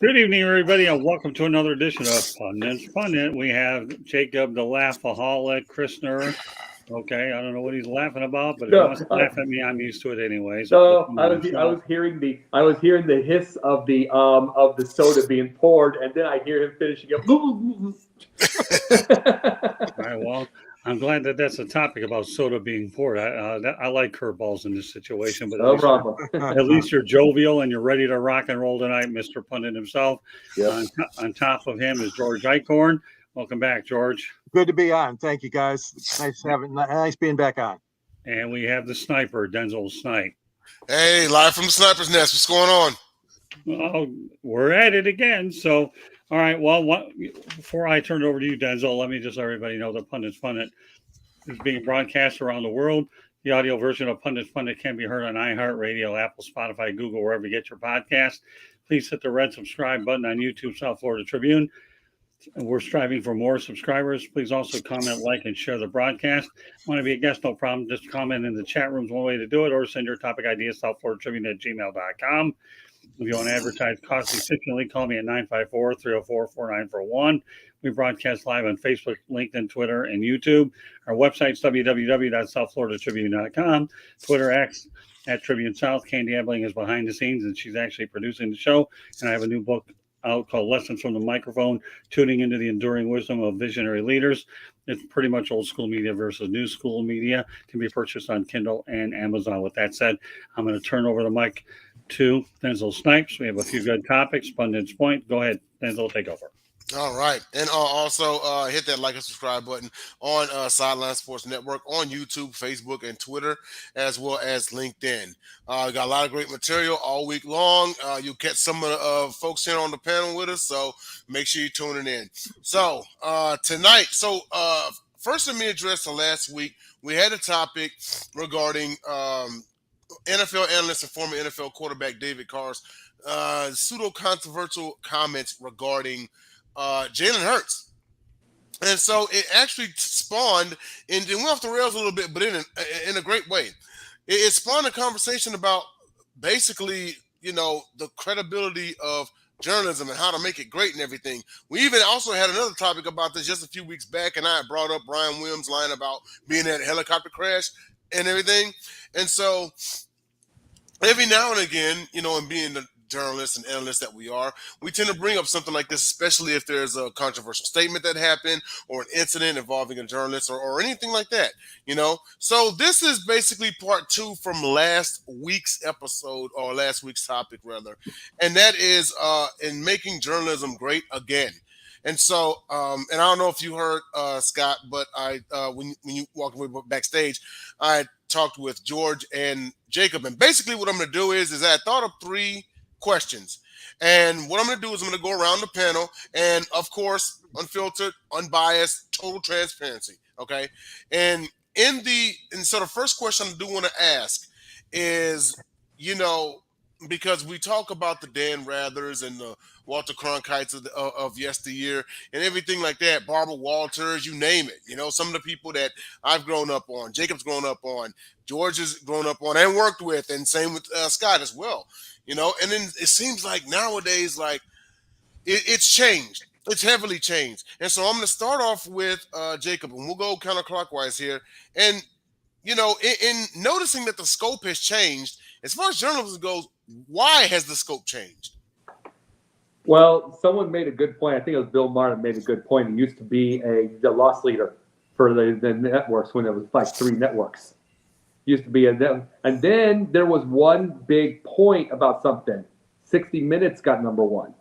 Good evening, everybody, and welcome to another edition of Pundits Pundit. We have Jacob the Laughaholic, Christner. Okay, I don't know what he's laughing about, but if he wants to laugh at me, I'm used to it anyways. No, I was hearing the hiss of the soda being poured, and then I hear him finishing up. All right, well, I'm glad that that's a topic about soda being poured. I like curveballs in this situation, but no problem. At least you're jovial and you're ready to rock and roll tonight, Mr. Pundit himself. Yep. On top of him is George Eichhorn. Welcome back, George. Good to be on. Thank you, guys. Nice being back on. And we have the sniper, Denzel Snipe. Hey, live from the sniper's nest. What's going on? Well, we're at it again. So, all right. Well, before I turn it over to you, Denzel, let me just let everybody know that Pundits Pundit is being broadcast around the world. The audio version of Pundits Pundit can be heard on iHeartRadio, Apple, Spotify, Google, wherever you get your podcast. Please hit the red subscribe button on YouTube, South Florida Tribune. We're striving for more subscribers. Please also comment, like, and share the broadcast. Want to be a guest? No problem. Just comment in the chat room is one way to do it, or send your topic ideas, southfloridatribune@gmail.com. If you want to advertise cost efficiently, call me at 954-304-4941. We broadcast live on Facebook, LinkedIn, Twitter, and YouTube. Our website's www.southfloridatribune.com. Twitter X @Tribune South. Candy Ebling is behind the scenes, and she's actually producing the show. And I have a new book out called Lessons from the Microphone, Tuning into the Enduring Wisdom of Visionary Leaders. It's pretty much old school media versus new school media. It can be purchased on Kindle and Amazon. With that said, I'm going to turn over the mic to Denzel Snipes. We have a few good topics. Pundit's Point. Go ahead, Denzel, take over. All right. And also hit that like and subscribe button on Sideline Sports Network on YouTube, Facebook, and Twitter, as well as LinkedIn. We got a lot of great material all week long. You'll catch some of the folks here on the panel with us, so make sure you're tuning in. So tonight, first let me address the last week. We had a topic regarding NFL analyst and former NFL quarterback David Carr's pseudo-controversial comments regarding Jalen Hurts. And so it actually spawned, and it went off the rails a little bit, but in a great way. It spawned a conversation about basically, the credibility of journalism and how to make it great and everything. We even also had another topic about this just a few weeks back, and I had brought up Brian Williams' line about being at a helicopter crash and everything. And so every now and again, and being the journalists and analysts that we are, we tend to bring up something like this, especially if there's a controversial statement that happened or an incident involving a journalist or anything like that, So this is basically part 2 from last week's episode, or last week's topic rather, and that is in making journalism great again. And so, and I don't know if you heard Scott, but I when you walked away backstage, I talked with George and Jacob, and basically what I'm going to do is I thought of 3 questions. And what I'm going to do is I'm going to go around the panel, and of course, unfiltered, unbiased, total transparency. Okay. And so the first question I do want to ask is, because we talk about the Dan Rathers and the Walter Cronkites of yesteryear and everything like that, Barbara Walters, you name it. Some of the people that I've grown up on, Jacob's grown up on, George has grown up on and worked with, and same with Scott as well. And then it seems like nowadays, like it's changed. It's heavily changed. And so I'm going to start off with Jacob, and we'll go counterclockwise here. And, in noticing that the scope has changed, as far as journalism goes, why has the scope changed? Well, someone made a good point. I think it was Bill Martin made a good point. It used to be the loss leader for the networks when there was like 3 networks. Used to be and then there was one big point about something. 60 Minutes got number 1.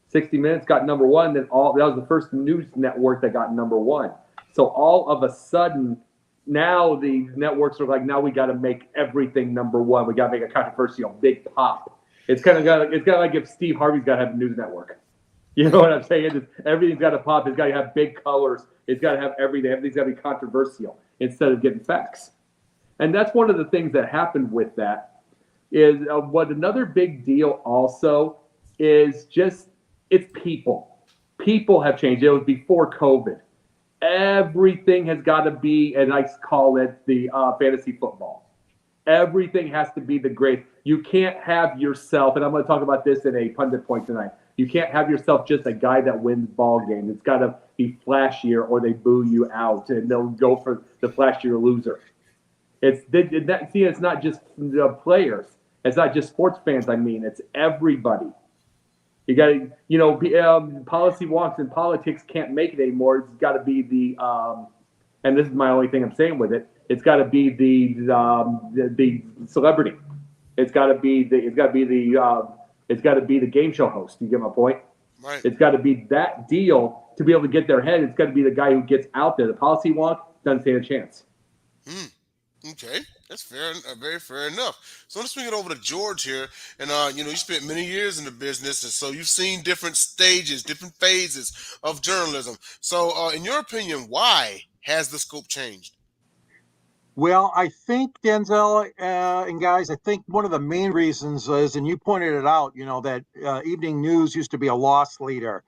60 Minutes got number 1. Then that was the first news network that got number 1. So all of a sudden, now the networks are like, now we got to make everything number 1. We got to make a controversial big pop. It's kind of like if Steve Harvey's got to have a news network. You know what I'm saying? Everything's got to pop. It's got to have big colors. It's got to have everything. Everything's got to be controversial instead of getting facts. And that's one of the things that happened with that is what another big deal also is just it's people. People have changed. It was before COVID. Everything has got to be, and I call it the fantasy football. Everything has to be the great. You can't have yourself, and I'm going to talk about this in a pundit point tonight. You can't have yourself just a guy that wins ball games. It's got to be flashier, or they boo you out, and they'll go for the flashier loser. It's not just the players. It's not just sports fans. I mean, it's everybody. You got to, policy wonks and politics can't make it anymore. It's got to be and this is my only thing I'm saying with it. It's got to be the celebrity. It's got to be the game show host. You get my point? Right. It's got to be that deal to be able to get their head. It's got to be the guy who gets out there. The policy wonk doesn't stand a chance. Okay, that's fair. Very fair enough. So let's swing it over to George here. And you spent many years in the business, and so you've seen different stages, different phases of journalism. So, in your opinion, why has the scope changed? Well, I think, Denzel, and guys, I think one of the main reasons is, and you pointed it out, that evening news used to be a loss leader.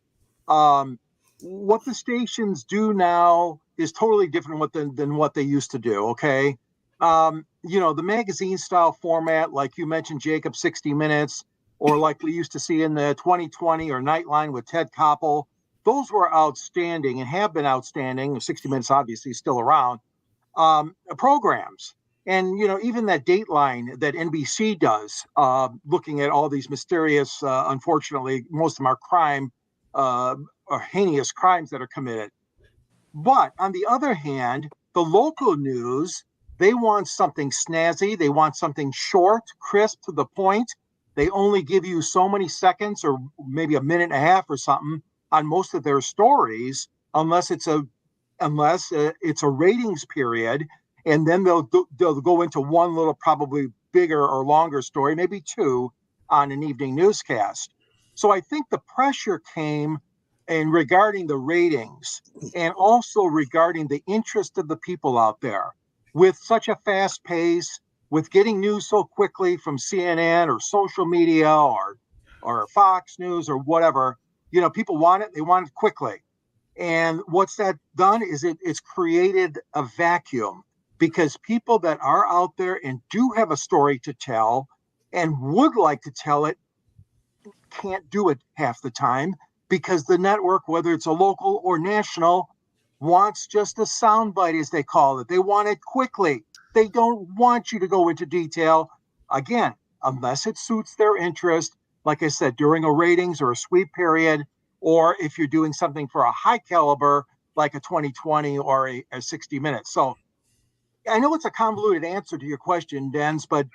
What the stations do now is totally different than what they used to do, okay? The magazine style format, like you mentioned, Jacob, 60 Minutes, or like we used to see in the 2020 or Nightline with Ted Koppel, those were outstanding and have been outstanding. 60 Minutes obviously is still around. Programs. And, even that Dateline that NBC does, looking at all these mysterious, unfortunately, most of them are crime, or heinous crimes that are committed. But on the other hand, the local news, they want something snazzy. They want something short, crisp, to the point. They only give you so many seconds or maybe a minute and a half or something on most of their stories, unless it's a ratings period, and then they'll go into one little, probably bigger or longer story, maybe two, on an evening newscast. So I think the pressure came in regarding the ratings and also regarding the interest of the people out there. With such a fast pace, with getting news so quickly from CNN or social media or Fox News or whatever, people want it. They want it quickly. And what's that done is it's created a vacuum, because people that are out there and do have a story to tell and would like to tell it can't do it half the time, because the network, whether it's a local or national, wants just a soundbite, as they call it. They want it quickly. They don't want you to go into detail, again, unless it suits their interest, like I said, during a ratings or a sweep period, or if you're doing something for a high caliber, like a 2020 or a 60 Minutes. So I know it's a convoluted answer to your question, Dens, but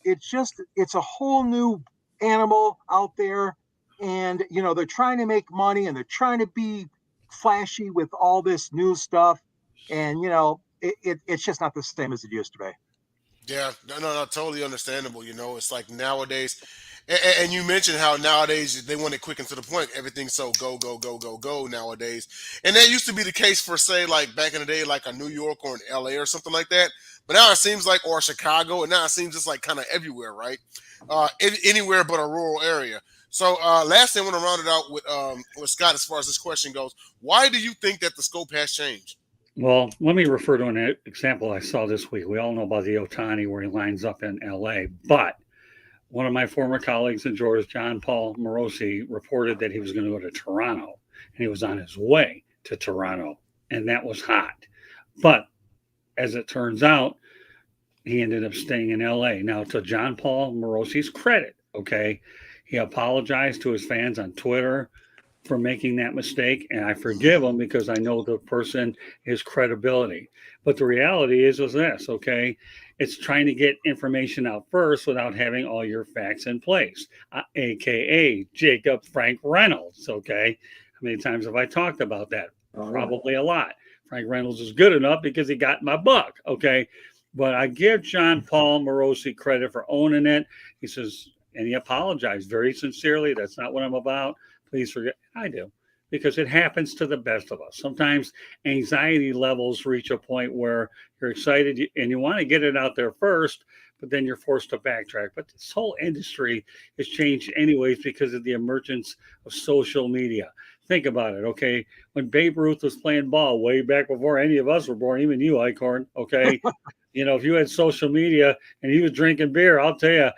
it's a whole new animal out there. And, they're trying to make money and they're trying to be flashy with all this new stuff. And, it's just not the same as it used to be. Yeah, no, totally understandable. It's like nowadays, and you mentioned how nowadays they want it quick and to the point. Everything's so go nowadays. And that used to be the case for, say, like back in the day, like a New York or an LA or something like that. But now it seems like, or Chicago, and now it seems just like kind of everywhere, right? Anywhere but a rural area. So last thing, I want to round it out with Scott as far as this question goes. Why do you think that the scope has changed? Well, let me refer to an example I saw this week. We all know about the Ohtani where he lines up in LA, but one of my former colleagues in Georgia, John Paul Morosi, reported that he was going to go to Toronto, and he was on his way to Toronto, and that was hot. But as it turns out, he ended up staying in LA. Now, to John Paul Morosi's credit, okay, he apologized to his fans on Twitter for making that mistake, and I forgive him because I know the person is credibility. But the reality is this, okay? It's trying to get information out first without having all your facts in place, aka Jacob Frank Reynolds, okay? How many times have I talked about that? Probably a lot. Frank Reynolds is good enough because he got my book, okay? But I give John Paul Morosi credit for owning it. He says, and he apologized very sincerely. That's not what I'm about. Please forget. I do, because it happens to the best of us. Sometimes anxiety levels reach a point where you're excited and you want to get it out there first, but then you're forced to backtrack. But this whole industry has changed anyways because of the emergence of social media. Think about it, okay? When Babe Ruth was playing ball way back before any of us were born, even you, Eichhorn, okay? If you had social media and he was drinking beer, I'll tell you,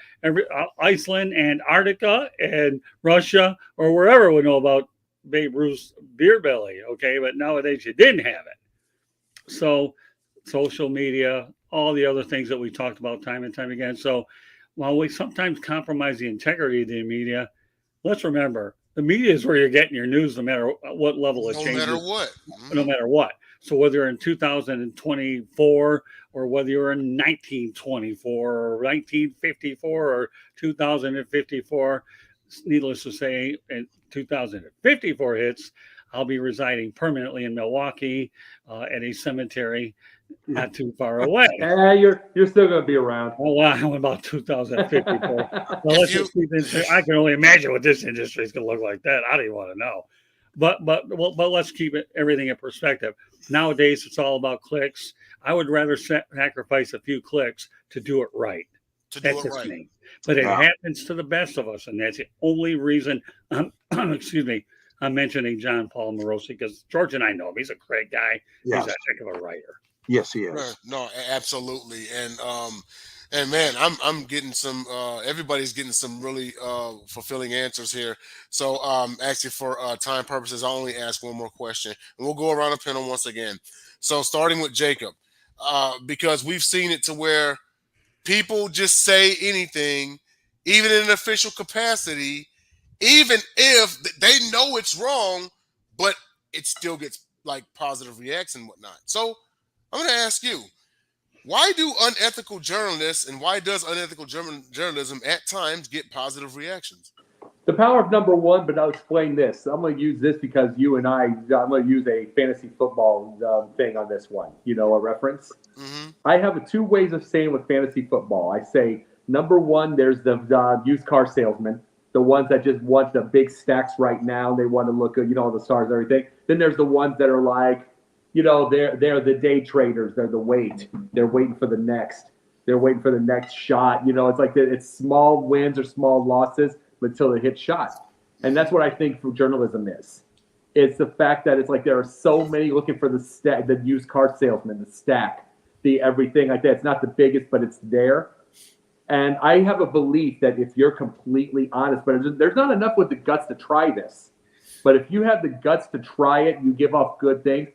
Iceland, Antarctica, and Russia or wherever would know about Babe Ruth's beer belly. Okay, but nowadays you didn't have it. So, social media, all the other things that we talked about time and time again. So, while we sometimes compromise the integrity of the media, let's remember the media is where you're getting your news, no matter what level it No changes. matter what. No matter what. So whether you're in 2024 or whether you're in 1924 or 1954 or 2054, needless to say, in 2054 hits, I'll be residing permanently in Milwaukee at a cemetery not too far away. You're still going to be around. Oh, wow, I'm about 2054. Well, let's just keep it. I can only imagine what this industry is going to look like. That I don't even want to know. But let's keep everything in perspective. Nowadays, it's all about clicks. I would rather sacrifice a few clicks to do it right. That's just me. But it happens to the best of us, and that's the only reason. Excuse me. I'm mentioning John Paul Morosi because George and I know him. He's a great guy. Yes. He's a heck of a writer. Yes, he is. No, absolutely. And man, I'm getting some. Everybody's getting some really fulfilling answers here. So actually, for time purposes, I'll only ask one more question, and we'll go around the panel once again. So starting with Jacob, because we've seen it to where people just say anything, even in an official capacity, even if they know it's wrong, but it still gets like positive reaction and whatnot. So I'm going to ask you, why do unethical journalists and why does unethical journalism at times get positive reactions? The power of number one, but I'll explain this. I'm going to use this because I'm going to use a fantasy football thing on this one, a reference. Mm-hmm. I have two ways of saying with fantasy football. I say, number one, there's the used car salesman, the ones that just want the big stacks right now. They want to look at, the stars and everything. Then there's the ones that are like, they're the day traders. They're the wait. They're waiting for the next. They're waiting for the next shot. It's like it's small wins or small losses until it hits shot. And that's what I think for journalism is. It's the fact that it's like there are so many looking for the used car salesman, the stack, the everything like that. It's not the biggest, but it's there. And I have a belief that if you're completely honest, but there's not enough with the guts to try this. But if you have the guts to try it, you give off good things.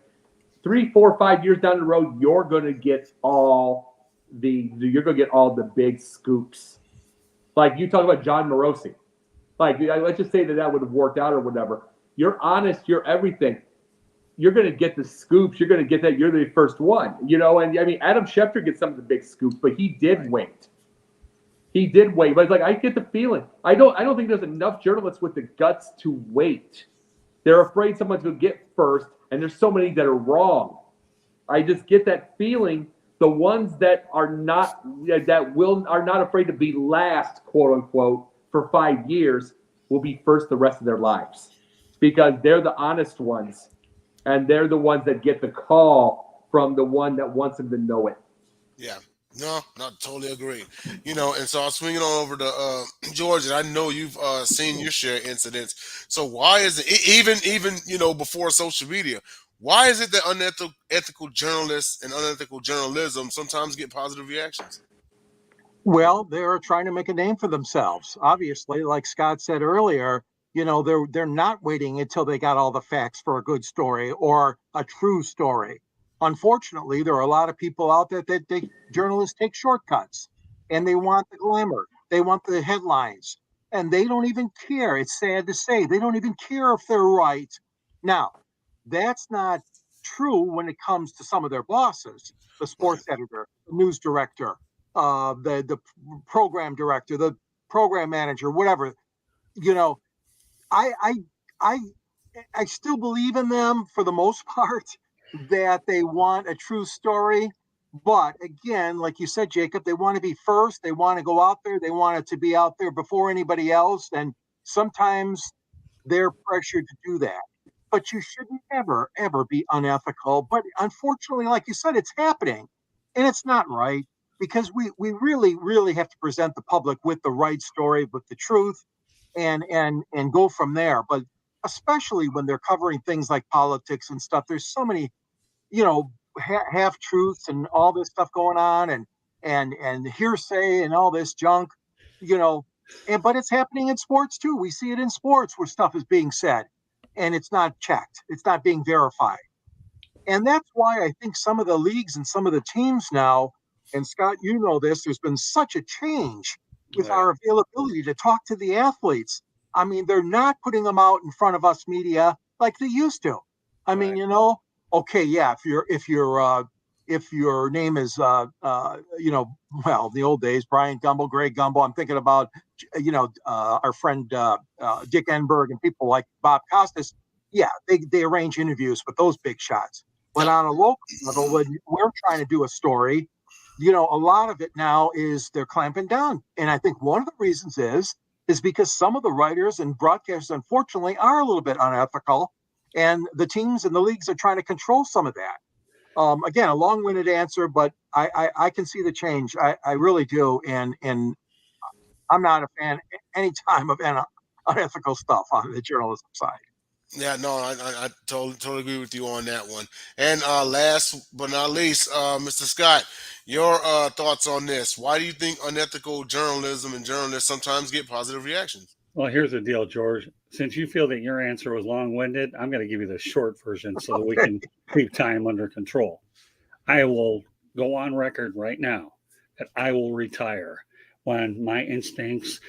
3, 4, 5 years down the road, you're going to get all the big scoops. Like you talk about John Morosi. Like let's just say that would have worked out or whatever. You're honest. You're everything. You're going to get the scoops. You're going to get that. You're the first one. And I mean, Adam Schefter gets some of the big scoops, but he did wait. He did wait. But it's like I get the feeling. I don't think there's enough journalists with the guts to wait. They're afraid someone's going to get first. And there's so many that are wrong. I just get that feeling. The ones that are not afraid to be last, quote unquote, for 5 years will be first the rest of their lives, because they're the honest ones, and they're the ones that get the call from the one that wants them to know it. Yeah. No, totally agree. And so I'll swing it on over to George, and I know you've seen your share of incidents. So why is it, even before social media, why is it that unethical journalists and unethical journalism sometimes get positive reactions? Well, they're trying to make a name for themselves. Obviously, like Scott said earlier, they're not waiting until they got all the facts for a good story or a true story. Unfortunately, there are a lot of people out there that journalists take shortcuts, and they want the glamour. They want the headlines, and they don't even care. It's sad to say. They don't even care if they're right. Now, that's not true when it comes to some of their bosses, the sports editor, the news director, the program director, the program manager, whatever. I still believe in them for the most part, that they want a true story. But again, like you said, Jacob, they want to be first. They want to go out there. They want it to be out there before anybody else. And sometimes they're pressured to do that. But you should never, ever be unethical. But unfortunately, like you said, it's happening. And it's not right, because we really, really have to present the public with the right story, with the truth, and go from there. But especially when they're covering things like politics and stuff, there's so many, half truths and all this stuff going on, and hearsay and all this junk, but it's happening in sports too. We see it in sports where stuff is being said and it's not checked, it's not being verified. And that's why I think some of the leagues and some of the teams now, and Scott, this, there's been such a change with our availability to talk to the athletes. I mean, they're not putting them out in front of us media like they used to. I mean, okay, yeah, if your name is the old days, Brian Gumbel, Greg Gumbel, I'm thinking about our friend Dick Enberg and people like Bob Costas. Yeah, they arrange interviews with those big shots. But on a local level, when we're trying to do a story, a lot of it now is they're clamping down. And I think one of the reasons is because some of the writers and broadcasters, unfortunately, are a little bit unethical. And the teams and the leagues are trying to control some of that. Again, a long-winded answer, but I can see the change. I really do. And I'm not a fan any time of unethical stuff on the journalism side. Yeah, no, I totally agree with you on that one. And last but not least, Mr. Scott, your thoughts on this. Why do you think unethical journalism and journalists sometimes get positive reactions? Well, here's the deal, George. Since you feel that your answer was long-winded, I'm going to give you the short version so that we can keep time under control. I will go on record right now that I will retire when my instincts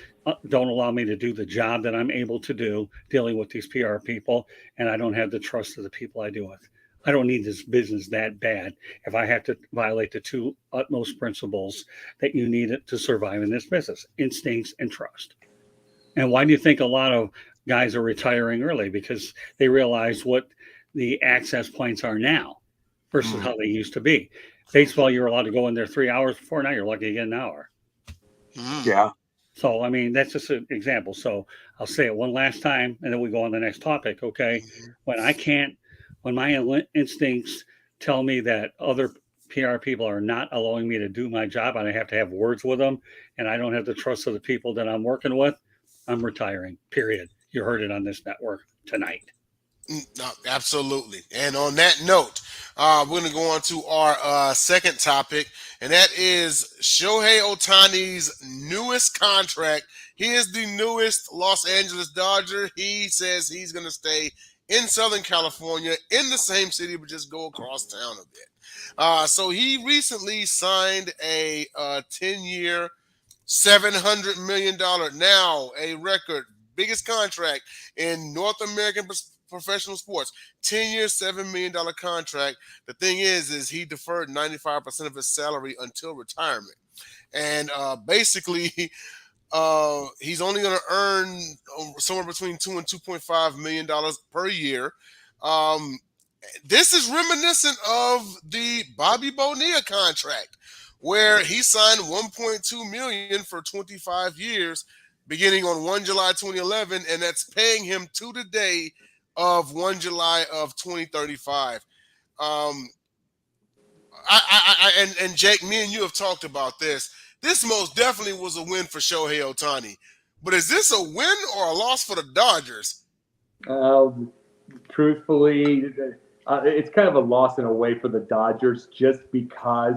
don't allow me to do the job that I'm able to do dealing with these PR people, and I don't have the trust of the people I deal with. I don't need this business that bad if I have to violate the two utmost principles that you need to survive in this business: instincts and trust. And why do you think a lot of guys are retiring early? Because they realize what the access points are now versus how they used to be. Baseball, you're allowed to go in there 3 hours before. Now you're lucky to get an hour. Yeah. So, I mean, that's just an example. So I'll say it one last time, and then we go on the next topic, okay? When my instincts tell me that other PR people are not allowing me to do my job, and I have to have words with them, and I don't have the trust of the people that I'm working with, I'm retiring, period. You heard it on this network tonight. No, absolutely. And on that note, we're going to go on to our second topic, and that is Shohei Ohtani's newest contract. He is the newest Los Angeles Dodger. He says he's going to stay in Southern California, in the same city, but just go across town a bit. So he recently signed a 10-year, $700 million, now a record, biggest contract in North American professional sports. 10 years, $7 million contract. The thing is he deferred 95% of his salary until retirement. And basically, he's only going to earn somewhere between $2 and $2.5 million per year. This is reminiscent of the Bobby Bonilla contract, where he signed $1.2 million for 25 years, beginning on 1 July 2011, and that's paying him to the day of 1 July of 2035. And Jake, me and you have talked about this. This most definitely was a win for Shohei Ohtani. But is this a win or a loss for the Dodgers? Truthfully, it's kind of a loss in a way for the Dodgers, just because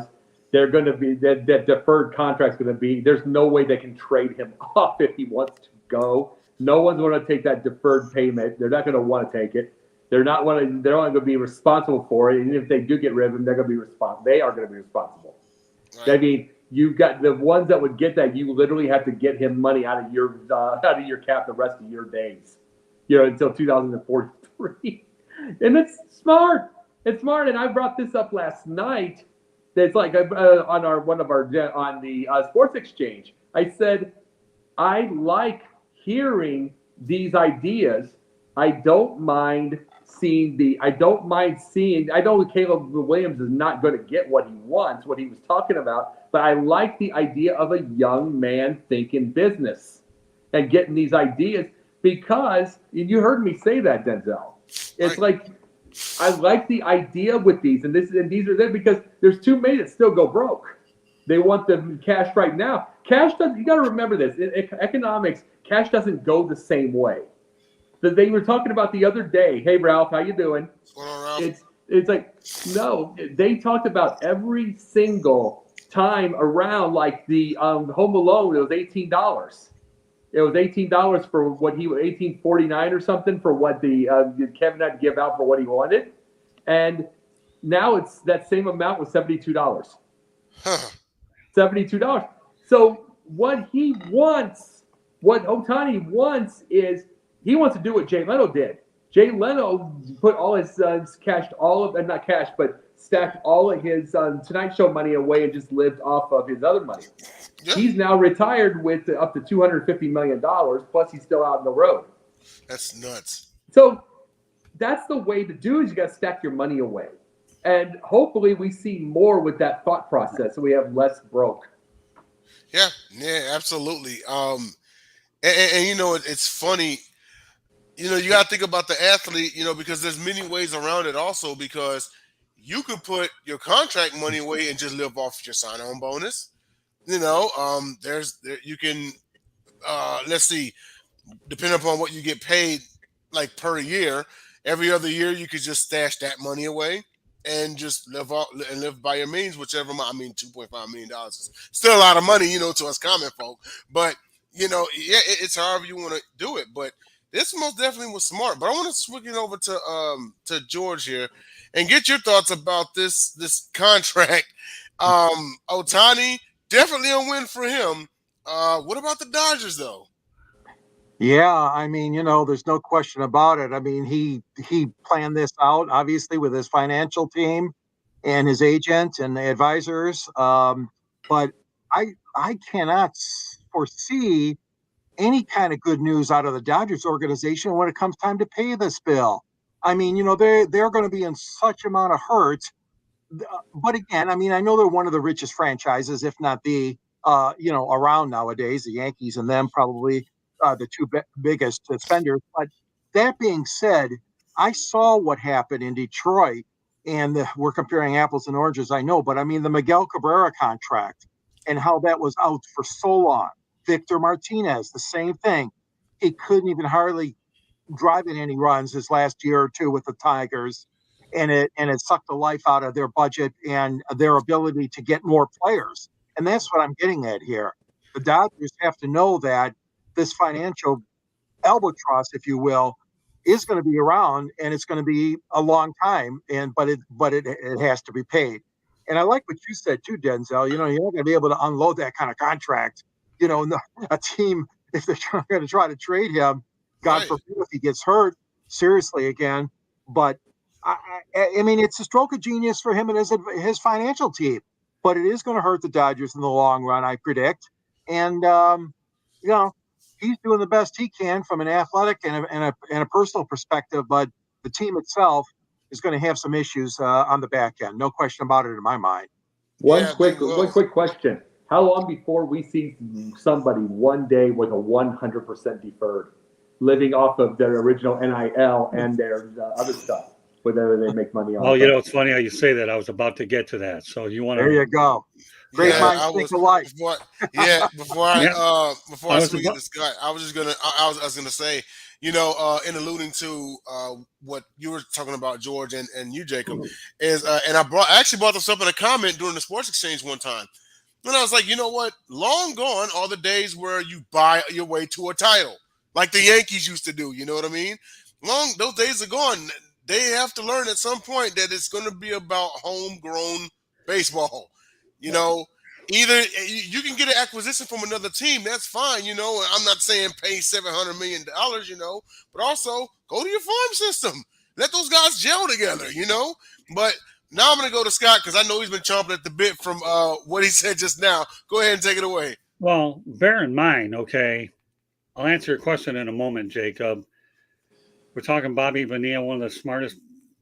they're going to be that deferred contract's going to be. There's no way they can trade him off if he wants to go. No one's going to take that deferred payment. They're not going to want to take it. They're not going to be responsible for it. And if they do get rid of him, they're going to be responsible. They are going to be responsible. Right. I mean, you've got the ones that would get that. You literally have to get him money out of your cap the rest of your days, until 2043. And it's smart. It's smart. And I brought this up last night. It's like on the Sports Exchange. I said, I like hearing these ideas. I don't mind seeing. I know Caleb Williams is not going to get what he wants, what he was talking about, but I like the idea of a young man thinking business and getting these ideas, because you heard me say that, Denzel. It's like, I like the idea with these, and these are there because there's too many that still go broke. They want the cash right now. Cash doesn't. You got to remember this. In economics, cash doesn't go the same way. They were talking about the other day. Hey, Ralph, how you doing? What's going on, Ralph? It's like, no, they talked about every single time around, like the Home Alone, it was $18. It was $18 for what he $18.49 or something for what the Kevin had to give out for what he wanted, and now it's that same amount was $72. Huh. $72. So what he wants, what Ohtani wants is he wants to do what Jay Leno did. Jay Leno put all his cashed all of, and not cash, but stacked all of his Tonight Show money away and just lived off of his other money. Yeah. He's now retired with up to $250 million, plus he's still out on the road. That's nuts. So that's the way to do it. You got to stack your money away. And hopefully we see more with that thought process so we have less broke. Yeah, absolutely. And you know, it's funny. You know, you got to think about the athlete, you know, because there's many ways around it also, because you could put your contract money away and just live off your sign-on bonus. You know, you can, let's see, depending upon what you get paid, like per year, every other year you could just stash that money away and just live by your means, whichever. I mean, $2.5 million is still a lot of money, you know, to us common folk. But you know, yeah, it's however you want to do it. But this most definitely was smart. But I want to switch it over to George here and get your thoughts about this contract. Ohtani, definitely a win for him. What about the Dodgers though? Yeah, I mean, there's no question about it. I mean, he planned this out obviously with his financial team and his agent and the advisors. But I cannot foresee any kind of good news out of the Dodgers organization when it comes time to pay this bill. I mean, they're going to be in such amount of hurt. But again, I mean, I know they're one of the richest franchises, if not the, around nowadays. The Yankees and them probably the two biggest spenders. But that being said, I saw what happened in Detroit, and we're comparing apples and oranges, I know, but I mean the Miguel Cabrera contract and how that was out for so long. Victor Martinez, the same thing. He couldn't even hardly drive in any runs his last year or two with the Tigers, and it sucked the life out of their budget and their ability to get more players. And that's what I'm getting at here. The Dodgers have to know that this financial albatross, if you will, is going to be around, and it's going to be a long time. But it has to be paid. And I like what you said too, Denzel. You're not going to be able to unload that kind of contract. A team, if they're going to try to trade him, God Right. forbid if he gets hurt seriously again. But I mean, it's a stroke of genius for him and his financial team. But it is going to hurt the Dodgers in the long run, I predict. And he's doing the best he can from an athletic and a personal perspective, but the team itself is going to have some issues on the back end. No question about it in my mind. One Yeah, I quick think, well, question. How long before we see somebody one day with a 100% deferred, living off of their original NIL and their other stuff, whatever they make money on? Oh, it's funny how you say that. I was about to get to that. So you want There to? you go. Great yeah, minds I think was alike. before Yeah. I I was speak about- to Scott, I was just gonna I was gonna say, in alluding to what you were talking about, George, and you, Jacob, is and I actually brought this up in a comment during the Sports Exchange one time. And I was like, you know what? Long gone are the days where you buy your way to a title, like the Yankees used to do. You know what I mean? Those days are gone. They have to learn at some point that it's going to be about homegrown baseball. You know, either you can get an acquisition from another team, that's fine. I'm not saying pay $700 million. But also go to your farm system. Let those guys gel together. But now I'm going to go to Scott because I know he's been chomping at the bit from what he said just now. Go ahead and take it away. Well, bear in mind, okay, I'll answer your question in a moment, Jacob. We're talking Bobby Bonilla, one of the smartest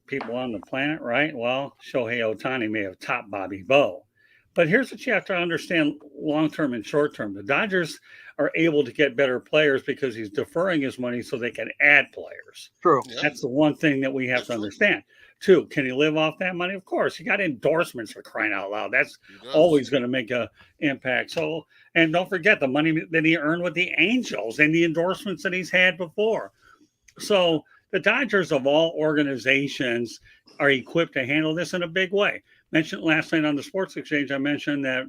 people on the planet, right? Well, Shohei Ohtani may have topped Bobby Bo. But here's what you have to understand long term and short term. The Dodgers are able to get better players because he's deferring his money so they can add players. True. Yeah. That's the one thing that we have to understand. Two, can he live off that money? Of course. You got endorsements, for crying out loud. That's always going to make an impact. So, and don't forget the money that he earned with the Angels and the endorsements that he's had before. So the Dodgers of all organizations are equipped to handle this in a big way. Mentioned last night on the Sports Exchange, I mentioned that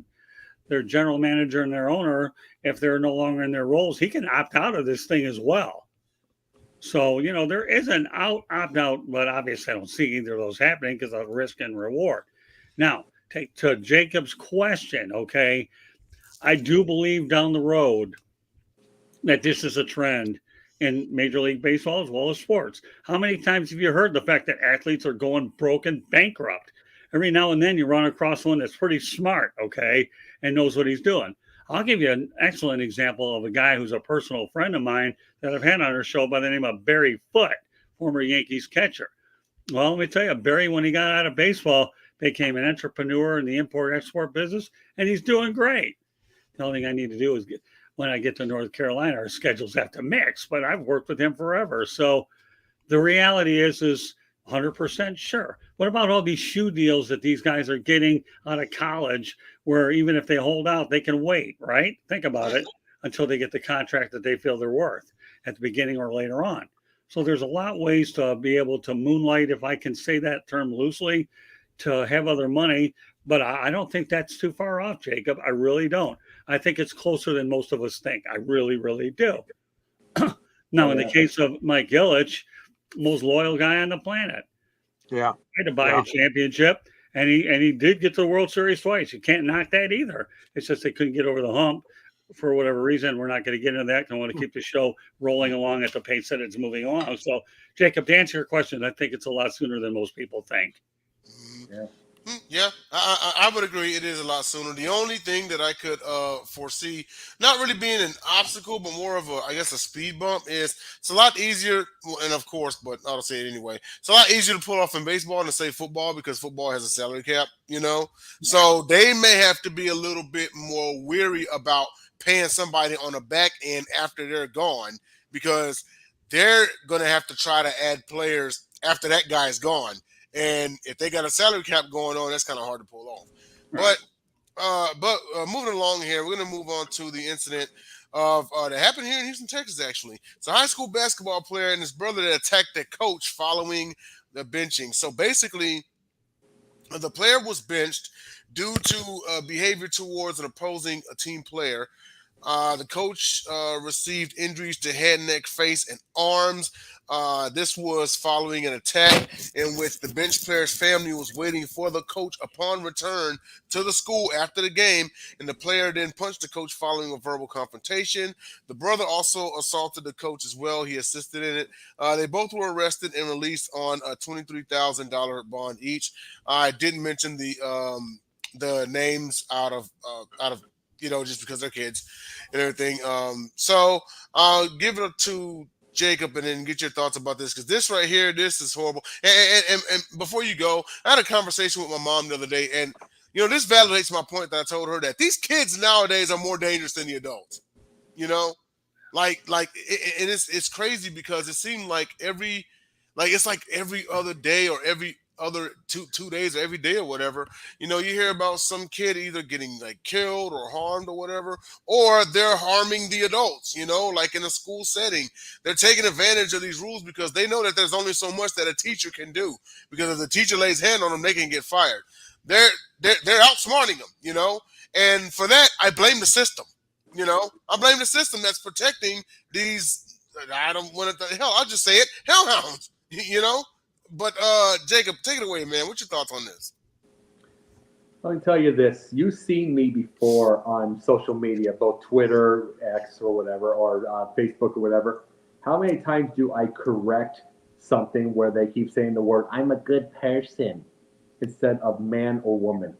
their general manager and their owner, if they're no longer in their roles, he can opt out of this thing as well. So, there is an opt out, but obviously I don't see either of those happening because of risk and reward. Now, take to Jacob's question, okay? I do believe down the road that this is a trend in Major League Baseball as well as sports. How many times have you heard the fact that athletes are going broke and bankrupt? Every now and then you run across one that's pretty smart, okay, and knows what he's doing. I'll give you an excellent example of a guy who's a personal friend of mine that I've had on our show by the name of Barry Foote, former Yankees catcher. Well, let me tell you, Barry, when he got out of baseball, became an entrepreneur in the import-export business, and he's doing great. The only thing I need to do is when I get to North Carolina, our schedules have to mix, but I've worked with him forever. So the reality is 100% sure. What about all these shoe deals that these guys are getting out of college where even if they hold out, they can wait, right? Think about it until they get the contract that they feel they're worth at the beginning or later on. So there's a lot of ways to be able to moonlight, if I can say that term loosely, to have other money. But I don't think that's too far off, Jacob. I really don't. I think it's closer than most of us think. I really, really do. Now, in the case of Mike Ilitch, most loyal guy on the planet. Yeah. Had to buy a championship, and he did get to the World Series twice. You can't knock that either. It's just they couldn't get over the hump for whatever reason. We're not going to get into that. I want to keep the show rolling along at the pace that it's moving along. So, Jacob, to answer your question, I think it's a lot sooner than most people think. Yeah. Yeah, I would agree. It is a lot sooner. The only thing that I could foresee, not really being an obstacle, but more of a speed bump, is it's a lot easier. And of course, but I'll say it anyway. It's a lot easier to pull off in baseball than to say football because football has a salary cap. So they may have to be a little bit more weary about paying somebody on the back end after they're gone because they're going to have to try to add players after that guy's gone. And if they got a salary cap going on, that's kind of hard to pull off. Right. But moving along here, we're going to move on to the incident of that happened here in Houston, Texas, actually. It's a high school basketball player and his brother that attacked their coach following the benching. So basically, the player was benched due to behavior towards an opposing team player. The coach received injuries to head, neck, face, and arms. This was following an attack in which the bench player's family was waiting for the coach upon return to the school after the game, and the player then punched the coach following a verbal confrontation. The brother also assaulted the coach as well. He assisted in it. They both were arrested and released on a $23,000 bond each. I didn't mention the names out of just because they're kids and everything. So I'll give it up to Jacob and then get your thoughts about this because this right here, this is horrible. And before you go, I had a conversation with my mom the other day, and this validates my point that I told her that these kids nowadays are more dangerous than the adults. It's crazy because it seemed like every other day or every other two days or every day or whatever, you hear about some kid either getting killed or harmed or whatever, or they're harming the adults, like in a school setting. They're taking advantage of these rules because they know that there's only so much that a teacher can do, because if the teacher lays hand on them, they can get fired. They're outsmarting them, and for that, I blame the system. I blame the system that's protecting these, I don't want to, I'll just say it, hellhounds, But Jacob, take it away, man. What's your thoughts on this? Let me tell you this. You've seen me before on social media, both Twitter, X or whatever, or Facebook or whatever. How many times do I correct something where they keep saying the word, I'm a good person, instead of man or woman?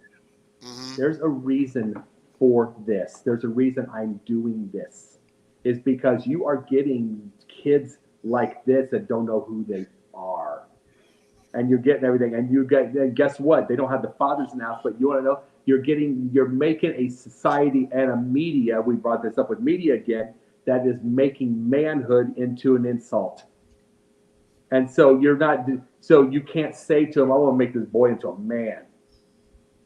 Mm-hmm. There's a reason for this. There's a reason I'm doing this. Is because you are getting kids like this that don't know who they are. And you're getting everything, and guess what? They don't have the fathers in the house, but you want to know, you're making a society and a media, we brought this up with media again, that is making manhood into an insult. And so you can't say to them, I want to make this boy into a man.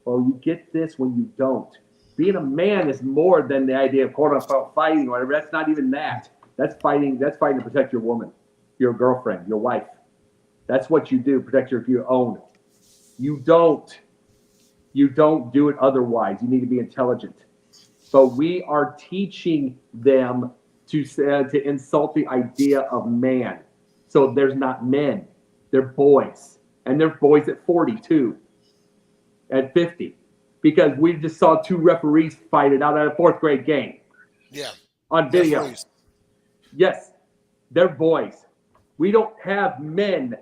Well, you get this when you don't. Being a man is more than the idea of quote unquote fighting or whatever. That's not even that. That's fighting to protect your woman. your girlfriend, your wife. That's what you do. Protect your own. You don't do it otherwise. You need to be intelligent. But we are teaching them to insult the idea of man. So there's not men. They're boys. And they're boys at 42, at 50. Because we just saw 2 referees fight it out at a 4th grade game. Yeah. On video. Referees. Yes, they're boys. We don't have men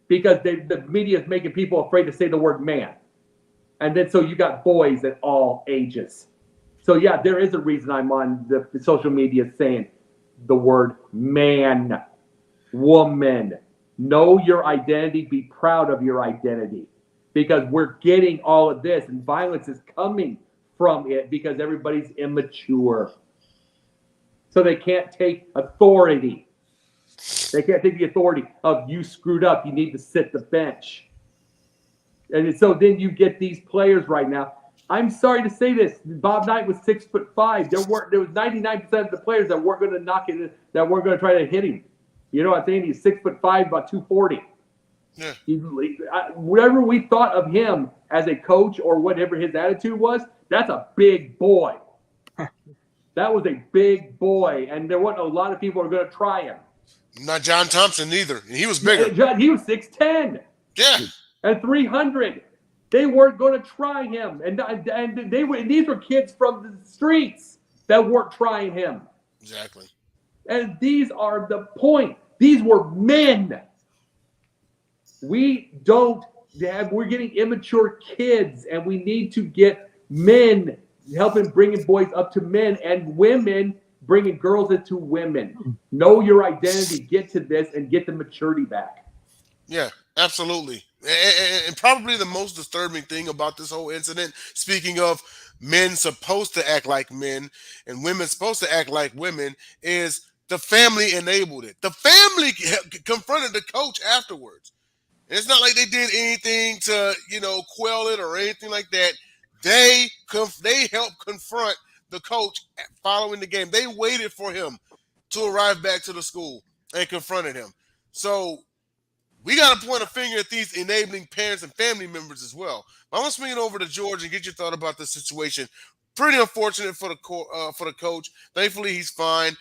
because the media is making people afraid to say the word man. And then so you got boys at all ages. So yeah, there is a reason I'm on the social media saying the word man, woman. Know your identity, be proud of your identity. Because we're getting all of this and violence is coming from it because everybody's immature. So they can't take authority. They can't take the authority of you screwed up. You need to sit the bench. And so then you get these players right now. I'm sorry to say this. Bob Knight was 6'5". There was 99% of the players that weren't going to knock it, that weren't going to try to hit him. You know what I'm saying? He's 6'5", about 240. Yeah. Whatever we thought of him as a coach or whatever his attitude was, that's a big boy. That was a big boy, and there wasn't a lot of people who were going to try him. Not John Thompson either, and he was bigger. He was 6'10". Yeah. And 300. They weren't going to try him, and these were kids from the streets that weren't trying him. Exactly. And these are the point. These were men. We're getting immature kids, and we need to get men helping bringing boys up to men and women bringing girls into women. Know your identity, get to this, and get the maturity back. Yeah, absolutely. And probably the most disturbing thing about this whole incident, speaking of men supposed to act like men and women supposed to act like women, is the family enabled it. The family confronted the coach afterwards. And it's not like they did anything to, quell it or anything like that. They helped confront the coach following the game. They waited for him to arrive back to the school and confronted him. So we got to point a finger at these enabling parents and family members as well. I'm going to swing it over to George and get your thought about this situation. Pretty unfortunate for the coach. Thankfully, he's fine.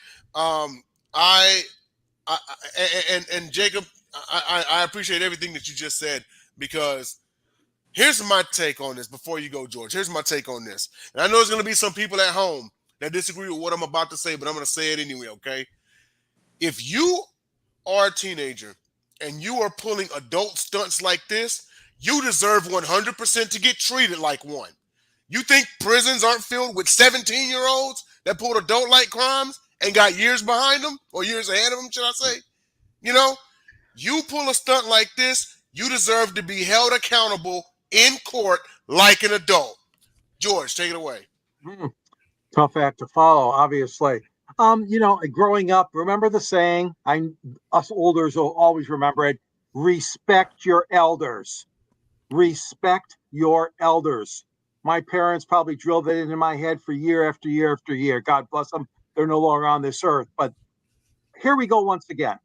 Jacob, I appreciate everything that you just said, because here's my take on this before you go, George. Here's my take on this. And I know there's going to be some people at home that disagree with what I'm about to say, but I'm going to say it anyway, okay? If you are a teenager and you are pulling adult stunts like this, you deserve 100% to get treated like one. You think prisons aren't filled with 17-year-olds that pulled adult-like crimes and got years behind them, or years ahead of them, should I say? You pull a stunt like this, you deserve to be held accountable in court like an adult. George, take it away. Tough act to follow, obviously. Growing up, remember the saying, us olders will always remember it, respect your elders. Respect your elders. My parents probably drilled it into my head for year after year after year. God bless them. They're no longer on this earth. But here we go once again.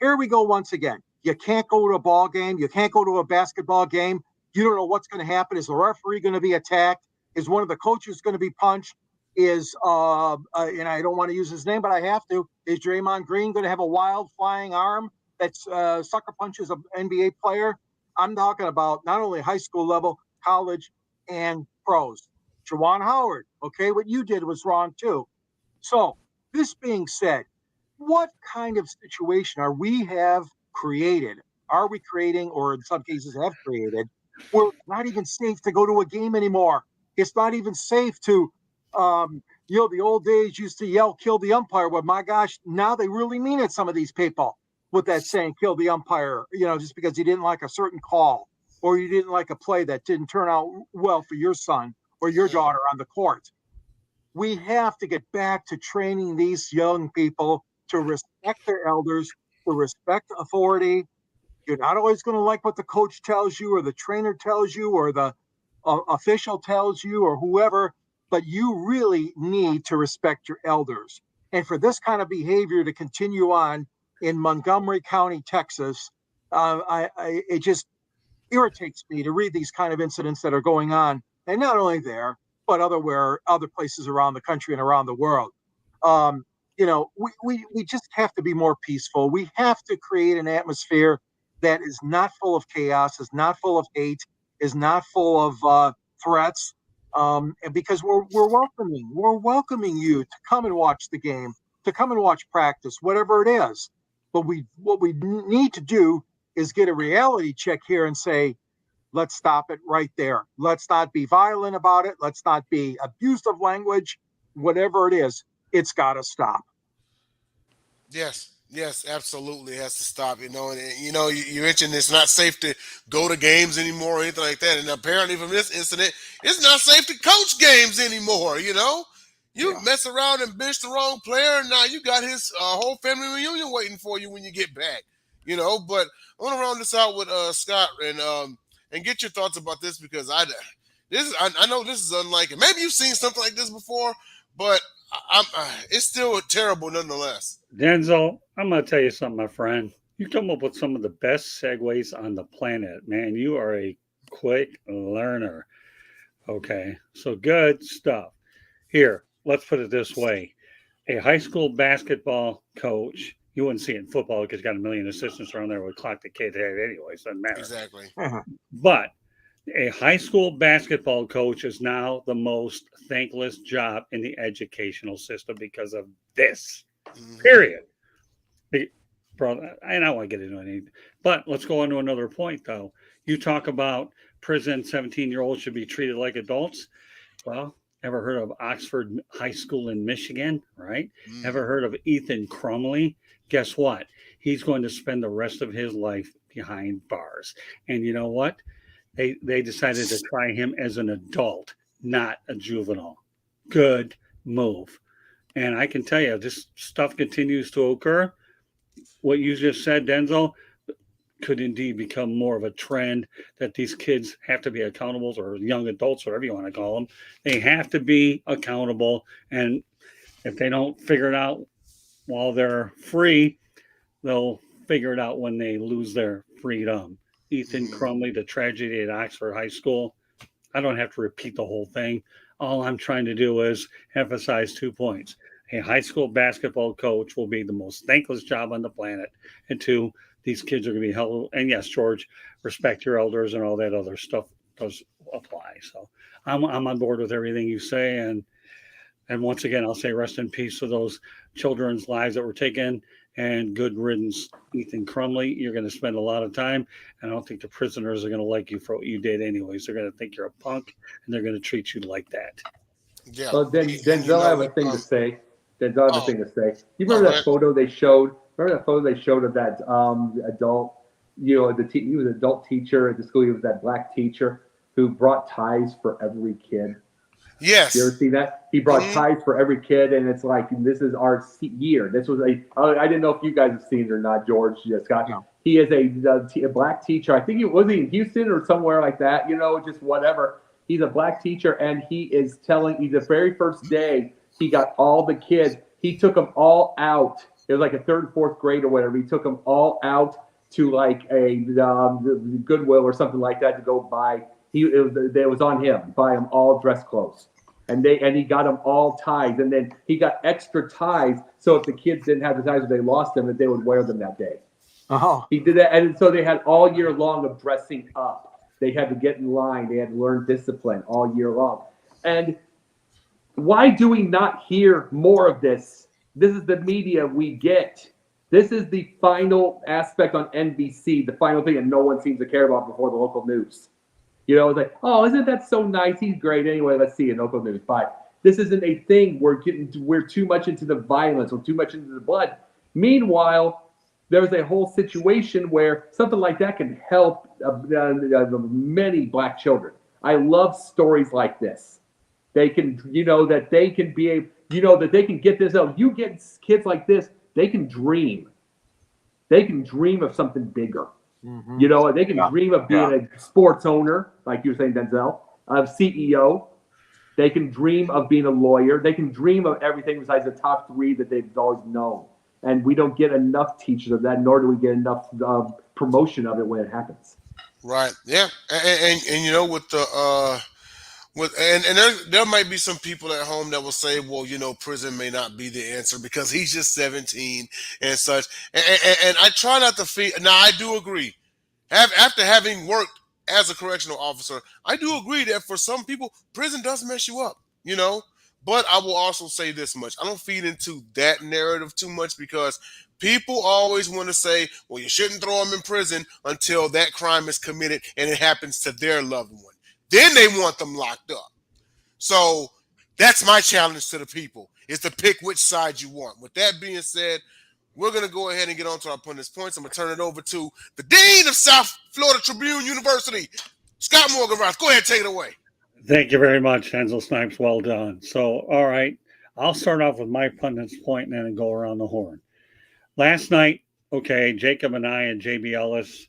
You can't go to a ball game. You can't go to a basketball game. You don't know what's going to happen. Is the referee going to be attacked? Is one of the coaches going to be punched? And I don't want to use his name, but I have to. Is Draymond Green going to have a wild flying arm that sucker punches an NBA player? I'm talking about not only high school level, college, and pros. Juwan Howard, okay, what you did was wrong too. So this being said, what kind of situation are we creating, or in some cases have created, where it's not even safe to go to a game anymore? It's not even safe to, the old days used to yell, kill the umpire. Well, my gosh, now they really mean it, some of these people, with that saying, kill the umpire, just because you didn't like a certain call or you didn't like a play that didn't turn out well for your son or your daughter on the court. We have to get back to training these young people to respect their elders, to respect authority. You're not always going to like what the coach tells you or the trainer tells you or the official tells you or whoever, but you really need to respect your elders. And for this kind of behavior to continue on, in Montgomery County, Texas. It just irritates me to read these kind of incidents that are going on, and not only there, but other places around the country and around the world. We just have to be more peaceful. We have to create an atmosphere that is not full of chaos, is not full of hate, is not full of threats. And because we're welcoming you to come and watch the game, to come and watch practice, whatever it is. But what we need to do is get a reality check here and say, let's stop it right there. Let's not be violent about it. Let's not be abusive language. Whatever it is, it's got to stop. Yes, absolutely, it has to stop. And you mentioned it's not safe to go to games anymore or anything like that. And apparently, from this incident, it's not safe to coach games anymore. You mess around and bench the wrong player, and now you got his whole family reunion waiting for you when you get back. But I want to round this out with Scott and get your thoughts about this, because I know this is unlike it. Maybe you've seen something like this before, but it's still terrible nonetheless. Denzel, I'm going to tell you something, my friend. You come up with some of the best segues on the planet, man. You are a quick learner. Okay, so good stuff. Here, let's put it this way. A high school basketball coach, you wouldn't see it in football because you got a million assistants around there would clock the kid head anyway, so it doesn't matter. Exactly. But a high school basketball coach is now the most thankless job in the educational system because of this. Period. Bro, I don't want to get into anything. But let's go on to another point, though. You talk about prison 17-year-olds should be treated like adults. Well, ever heard of Oxford High School in Michigan, right? Ever heard of Ethan Crumley? Guess what? He's going to spend the rest of his life behind bars. And you know what? They decided to try him as an adult, not a juvenile. Good move. And I can tell you, this stuff continues to occur. What you just said, Denzel, could indeed become more of a trend that these kids have to be accountable, or young adults, whatever you want to call them. They have to be accountable. And if they don't figure it out while they're free, they'll figure it out when they lose their freedom. Ethan Crumley, the tragedy at Oxford High School. I don't have to repeat the whole thing. All I'm trying to do is emphasize 2 points. A high school basketball coach will be the most thankless job on the planet. And 2, these kids are going to be held. And yes, George, respect your elders and all that other stuff does apply. So I'm on board with everything you say. And once again, I'll say rest in peace to those children's lives that were taken. And good riddance, Ethan Crumley. You're going to spend a lot of time. And I don't think the prisoners are going to like you for what you did anyways. They're going to think you're a punk, and they're going to treat you like that. Yeah. Well, Denzel, I have a thing to say. Denzel has a thing to say. You remember that photo they showed? Remember that photo they showed of that adult, he was an adult teacher at the school. He was that black teacher who brought ties for every kid. Yes. You ever see that? He brought ties for every kid, and it's like, this is our year. This was I didn't know if you guys have seen it or not, George. Scott. No. He is a black teacher. I think he was in Houston or somewhere like that, just whatever. He's a black teacher, and he is telling, the very first day, he got all the kids. He took them all out. It was like a 3rd and 4th grade or whatever. He took them all out to like a Goodwill or something like that to go buy. It was on him. Buy them all dress clothes, and he got them all ties. And then he got extra ties, so if the kids didn't have the ties or they lost them, that they would wear them that day. He did that, and so they had all year long of dressing up. They had to get in line. They had to learn discipline all year long. And why do we not hear more of this? This is the media we get. This is the final aspect on NBC, the final thing that no one seems to care about before the local news. It's like, oh, isn't that so nice? He's great. Anyway, let's see in local news. Bye. This isn't a thing. We're too much into the violence or too much into the blood. Meanwhile, there's a whole situation where something like that can help many black children. I love stories like this. They can, that they can be that they can get this out. You get kids like this, they can dream. They can dream of something bigger. Mm-hmm. They can dream of being a sports owner, like you were saying, Denzel, of CEO. They can dream of being a lawyer. They can dream of everything besides the top 3 that they've always known. And we don't get enough teachers of that, nor do we get enough promotion of it when it happens. Right. Yeah. And you know, with the and there might be some people at home that will say, well, you know, prison may not be the answer because he's just 17 and such. And I try not to feel. Now, I do agree. After having worked as a correctional officer, I do agree that for some people, prison does mess you up, you know. But I will also say this much: I don't feed into that narrative too much because people always want to say, well, you shouldn't throw them in prison until that crime is committed and it happens to their loved one. Then they want them locked up. So that's my challenge to the people, is to pick which side you want. With that being said, we're going to go ahead and get on to our Pundits points. I'm going to turn it over to the Dean of South Florida Tribune University, Scott Morgan-Roth. Go ahead, take it away. Thank you very much, Hensel Snipes. Well done. So, all right, I'll start off with my pundit's point and then go around the horn. Last night, okay, Jacob and I and JB Ellis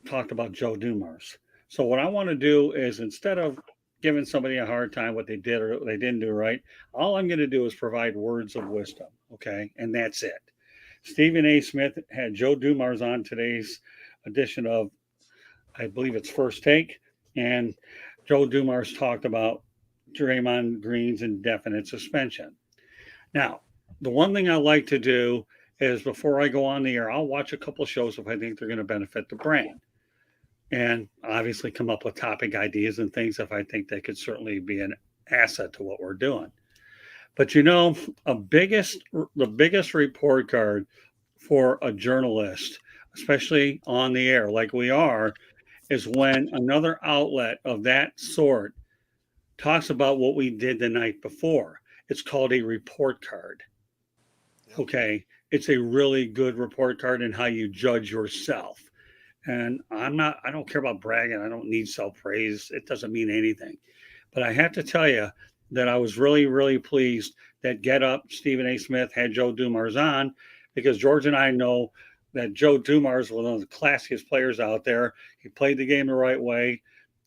talked about Joe Dumars. So what I want to do is, instead of giving somebody a hard time what they did or what they didn't do right, all I'm going to do is provide words of wisdom, okay? And that's it. Stephen A. Smith had Joe Dumars on today's edition of, I believe it's First Take, and Joe Dumars talked about Draymond Green's indefinite suspension. Now, the one thing I like to do is, before I go on the air, I'll watch a couple shows if I think they're going to benefit the brand, and obviously come up with topic ideas and things if I think they could certainly be an asset to what we're doing. But you know, the biggest report card for a journalist, especially on the air like we are, is when another outlet of that sort talks about what we did the night before. It's called a report card. Okay, it's a really good report card in how you judge yourself. And I don't care about bragging. I don't need self-praise. It doesn't mean anything. But I have to tell you that I was really, really pleased that Get Up, Stephen A. Smith had Joe Dumars on, because George and I know that Joe Dumars was one of the classiest players out there. He played the game the right way.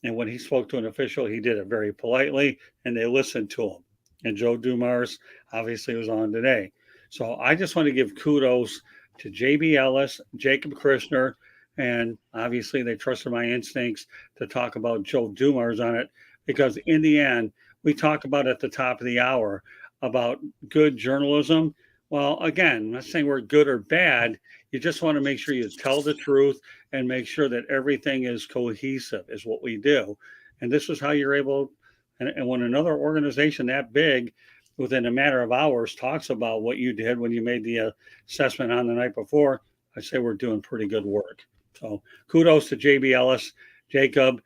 And when he spoke to an official, he did it very politely, and they listened to him. And Joe Dumars obviously was on today. So I just want to give kudos to JB Ellis, Jacob Krishner, and obviously they trusted my instincts to talk about Joe Dumars on it, because in the end, we talk about at the top of the hour about good journalism. Well, again, I'm not saying we're good or bad. You just want to make sure you tell the truth and make sure that everything is cohesive is what we do. And this is how you're able, and when another organization that big within a matter of hours talks about what you did when you made the assessment on the night before, I say we're doing pretty good work. So kudos to JB Ellis, Jacob,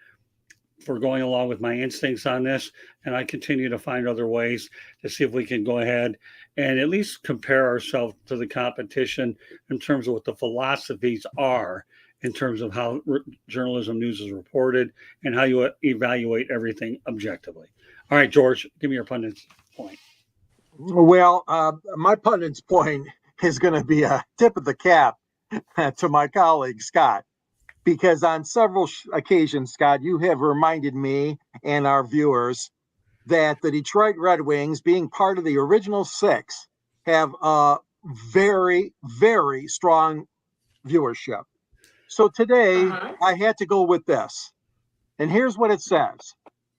for going along with my instincts on this. And I continue to find other ways to see if we can go ahead and at least compare ourselves to the competition in terms of what the philosophies are, in terms of how journalism news is reported and how you evaluate everything objectively. All right, George, give me your pundit's point. Well, my pundit's point is going to be a tip of the cap to my colleague, Scott, because on several occasions, Scott, you have reminded me and our viewers that the Detroit Red Wings, being part of the original six, have a very, very strong viewership. So today, I had to go with this. And here's what it says.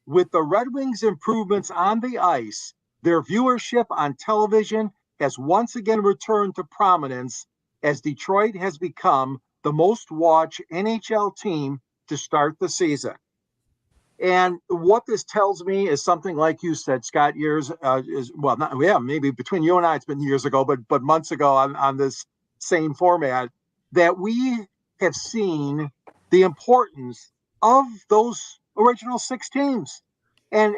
With the Red Wings' improvements on the ice, their viewership on television has once again returned to prominence, as Detroit has become the most watched NHL team to start the season. And what this tells me is something like you said, Scott, maybe between you and I, it's been years ago, but months ago on this same format, that we have seen the importance of those original six teams. And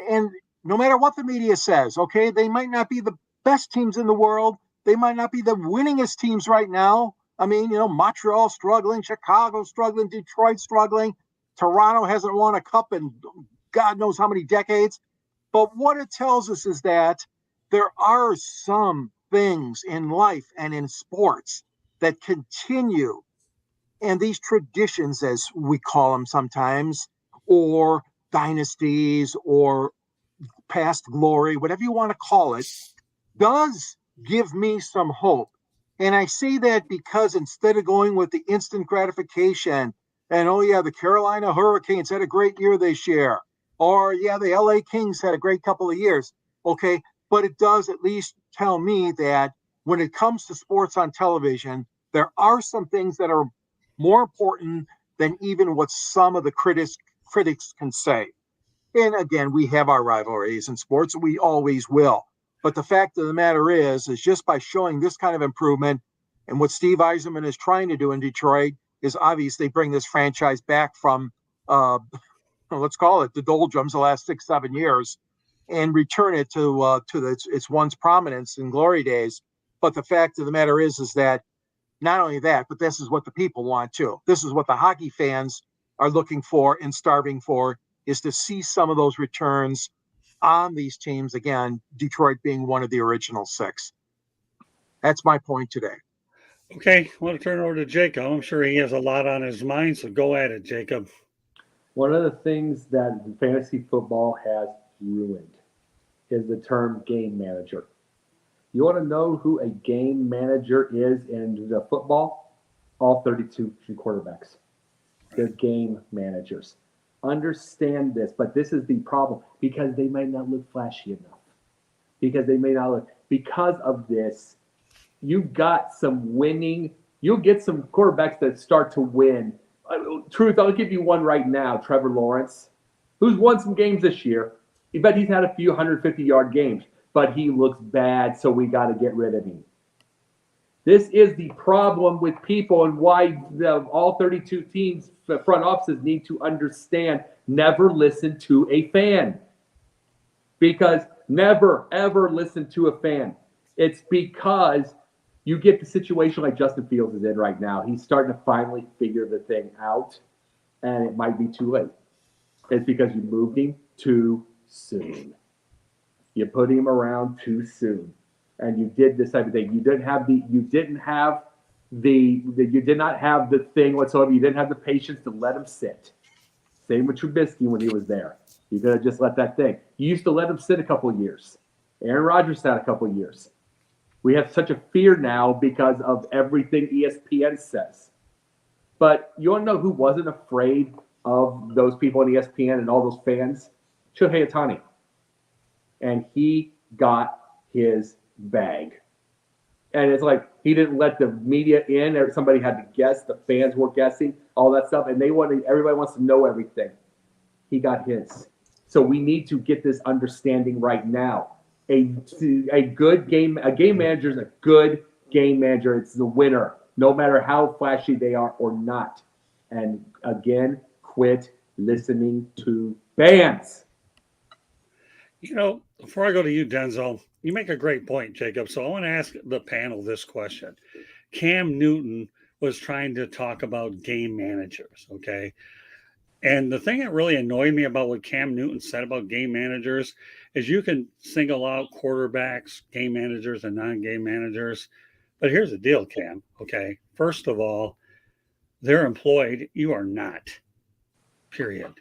no matter what the media says, okay, they might not be the best teams in the world. They might not be the winningest teams right now. I mean, Montreal struggling, Chicago struggling, Detroit struggling. Toronto hasn't won a cup in God knows how many decades. But what it tells us is that there are some things in life and in sports that continue. And these traditions, as we call them sometimes, or dynasties or past glory, whatever you want to call it, does give me some hope. And I say that because instead of going with the instant gratification and, oh, yeah, the Carolina Hurricanes had a great year this year, or, yeah, the LA Kings had a great couple of years. Okay. But it does at least tell me that when it comes to sports on television, there are some things that are more important than even what some of the critics can say. And again, we have our rivalries in sports, we always will. But the fact of the matter is just by showing this kind of improvement and what Steve Eisenman is trying to do in Detroit is obviously bring this franchise back from, let's call it the doldrums the last 6-7 years and return it to its once prominence and glory days. But the fact of the matter is that not only that, but this is what the people want too. This is what the hockey fans are looking for and starving for, is to see some of those returns on these teams. Again, Detroit being one of the original 6. That's my point today. Okay, I want to turn it over to Jacob. I'm sure he has a lot on his mind, so go at it, Jacob. One of the things that fantasy football has ruined is the term game manager. You want to know who a game manager is in the football? All 32 quarterbacks. They're game managers. Understand this, but this is the problem, because they may not look flashy enough. Because of this, you've got some winning. You'll get some quarterbacks that start to win. Truth, I'll give you one right now, Trevor Lawrence, who's won some games this year. I bet he's had a few 150-yard games, but he looks bad, so we got to get rid of him. This is the problem with people, and why all 32 teams, the front offices, need to understand: never listen to a fan. Because never, ever listen to a fan. It's because you get the situation like Justin Fields is in right now. He's starting to finally figure the thing out, and it might be too late. It's because you moved him too soon. You put him around too soon, and you did this type of thing. You did not have the thing whatsoever. You didn't have the patience to let him sit. Same with Trubisky when he was there. You could have just let that thing. You used to let him sit a couple of years. Aaron Rodgers sat a couple of years. We have such a fear now because of everything ESPN says. But you want to know who wasn't afraid of those people on ESPN and all those fans? Shohei Ohtani. And he got his bag. And it's like he didn't let the media in, or somebody had to guess. The fans were guessing, all that stuff. And everybody wants to know everything. He got his. So we need to get this understanding right now. A game manager is a good game manager. It's the winner, no matter how flashy they are or not. And again, quit listening to fans. You know, before I go to you, Denzel, you make a great point, Jacob. So I want to ask the panel this question. Cam Newton was trying to talk about game managers, okay? And the thing that really annoyed me about what Cam Newton said about game managers is you can single out quarterbacks, game managers, and non-game managers. But here's the deal, Cam, okay? First of all, they're employed. You are not, period.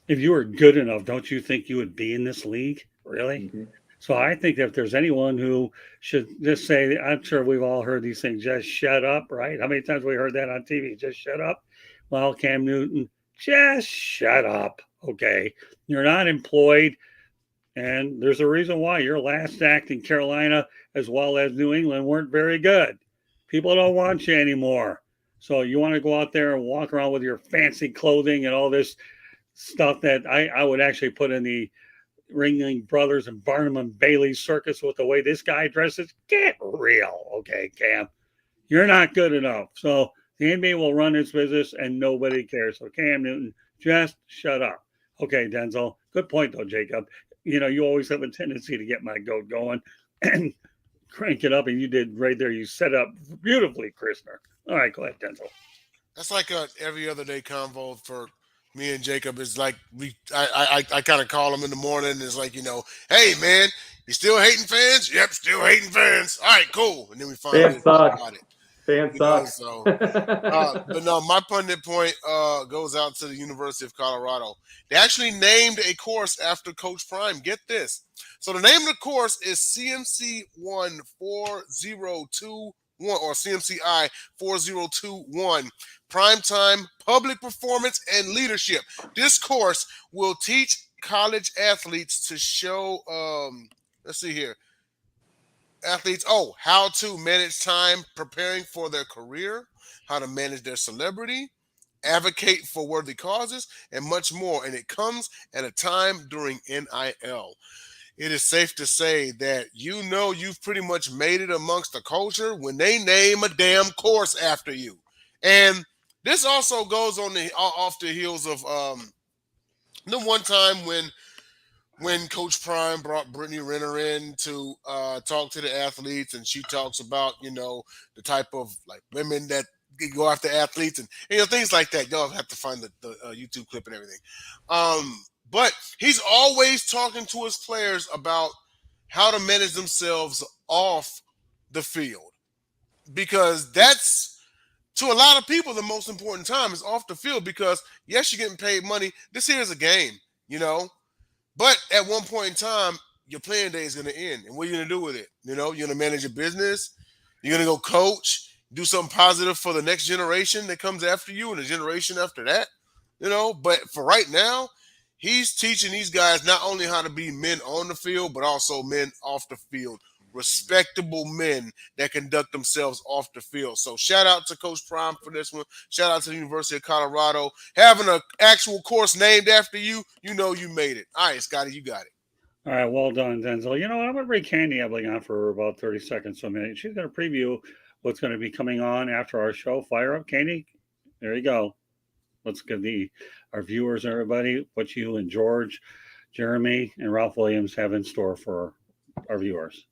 If you were good enough, don't you think you would be in this league? Really? Mm-hmm. So I think that if there's anyone who should just say, I'm sure we've all heard these things, just shut up, right? How many times we heard that on TV? Just shut up. Well, Cam Newton, just shut up, okay? You're not employed, and there's a reason why your last act in Carolina as well as New England weren't very good. People don't want you anymore. So you want to go out there and walk around with your fancy clothing and all this stuff that I would actually put in the Ringling Brothers and Barnum and Bailey circus with the way this guy dresses. Get real, okay, Cam? You're not good enough. So the NBA will run its business and nobody cares. So Cam Newton, just shut up. Okay, Denzel. Good point, though, Jacob. You know, you always have a tendency to get my goat going and crank it up, and you did right there. You set up beautifully, Christner. All right, go ahead, Denzel. That's like a every other day convo for me and Jacob. Is like I kind of call him in the morning, and it's like, you know, hey, man, you still hating fans? Yep, still hating fans. All right, cool. And then we finally talk about it. Fans You know, suck. so, but no, my pundit point goes out to the University of Colorado. They actually named a course after Coach Prime. Get this. So the name of the course is CMC 14021 or CMCI 4021, Primetime Public Performance and Leadership. This course will teach college athletes to show, let's see here, athletes, how to manage time preparing for their career, how to manage their celebrity, advocate for worthy causes, and much more. And it comes at a time during NIL. It is safe to say that you've pretty much made it amongst the culture when they name a damn course after you. And this also goes on off the heels of the one time when Coach Prime brought Brittany Renner in to talk to the athletes, and she talks about, the type of like women that go after athletes and things like that. Y'all have to find the YouTube clip and everything. But he's always talking to his players about how to manage themselves off the field, because that's, to a lot of people, the most important time is off the field, because yes, you're getting paid money. This here is a game, But at one point in time, your playing day is going to end. And what are you going to do with it? You're going to manage your business. You're going to go coach, do something positive for the next generation that comes after you and the generation after that. But for right now, he's teaching these guys not only how to be men on the field, but also men off the field. Respectable men that conduct themselves off the field. So shout out to Coach Prime for this one. Shout out to the University of Colorado. Having an actual course named after you, you made it. All right, Scotty, you got it. All right, well done, Denzel. I'm going to bring Candy Ebling on for about 30 seconds to a minute. She's going to preview what's going to be coming on after our show. Fire up, Candy. There you go. Let's give our viewers and everybody what you and George, Jeremy, and Ralph Williams have in store for our viewers.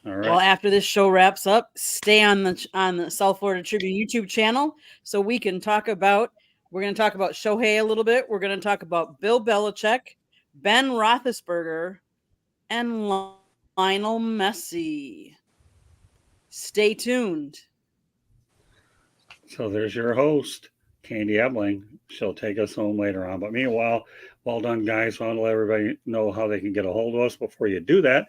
All right. Well, after this show wraps up, stay on the South Florida Tribune YouTube channel so we can talk about. We're going to talk about Shohei a little bit. We're going to talk about Bill Belichick, Ben Roethlisberger, and Lionel Messi. Stay tuned. So there's your host, Candy Ebling. She'll take us home later on. But meanwhile, well done, guys. I want to let everybody know how they can get a hold of us. Before you do that,